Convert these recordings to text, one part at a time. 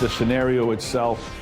The scenario itself,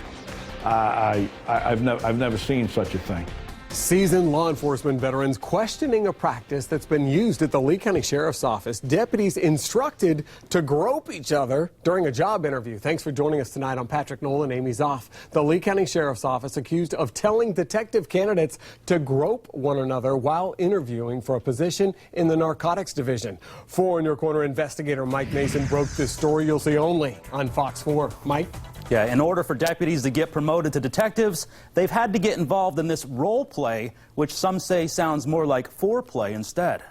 I've never seen such a thing. Seasoned law enforcement veterans questioning a practice that's been used at the Lee County Sheriff's Office. Deputies instructed to grope each other during a job interview. Thanks for joining us tonight. I'm Patrick Nolan. Amy's off. The Lee County Sheriff's Office accused of telling detective candidates to grope one another while interviewing for a position in the narcotics division. 4 in Your Corner investigator Mike Mason broke this story. You'll see only on Fox 4. Mike? Yeah, in order for deputies to get promoted to detectives, they've had to get involved in this role play, which some say sounds more like foreplay instead.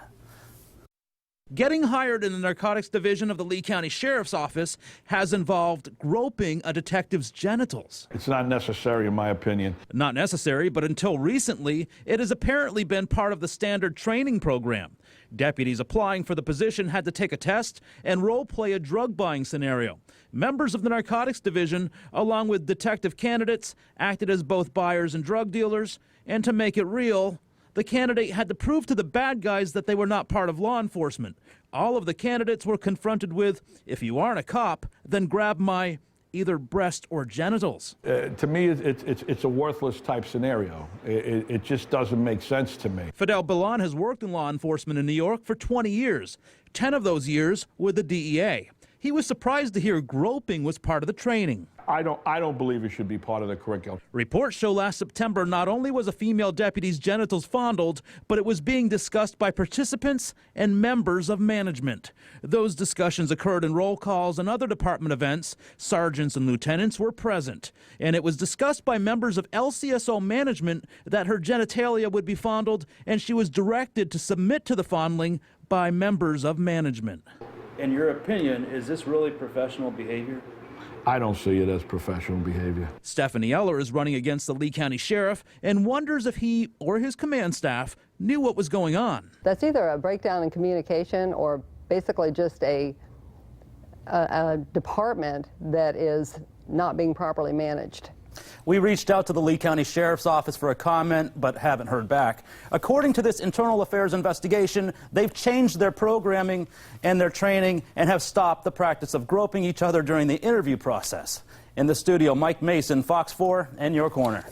Getting hired in the narcotics division of the Lee County Sheriff's Office has involved groping a detective's genitals. It's not necessary, in my opinion. Not necessary, but until recently, it has apparently been part of the standard training program. Deputies applying for the position had to take a test and role-play a drug buying scenario. Members of the narcotics division, along with detective candidates, acted as both buyers and drug dealers, and to make it real, the candidate had to prove to the bad guys that they were not part of law enforcement. All of the candidates were confronted with, if you aren't a cop, then grab my either breast or genitals. To me, it's a worthless type scenario. It just doesn't make sense to me. Fidel Balan has worked in law enforcement in New York for 20 years, 10 of those years with the DEA. He was surprised to hear groping was part of the training. I don't believe it should be part of the curriculum. Reports show last September not only was a female deputy's genitals fondled, but it was being discussed by participants and members of management. Those discussions occurred in roll calls and other department events. Sergeants and lieutenants were present, and it was discussed by members of LCSO management that her genitalia would be fondled, and she was directed to submit to the fondling by members of management. In your opinion, is this really professional behavior? I don't see it as professional behavior. Stephanie Eller is running against the Lee County Sheriff and wonders if he or his command staff knew what was going on. That's either a breakdown in communication or basically just a department that is not being properly managed. We reached out to the Lee County Sheriff's Office for a comment, but haven't heard back. According to this internal affairs investigation, they've changed their programming and their training and have stopped the practice of groping each other during the interview process. In the studio, Mike Mason, Fox 4 and Your Corner.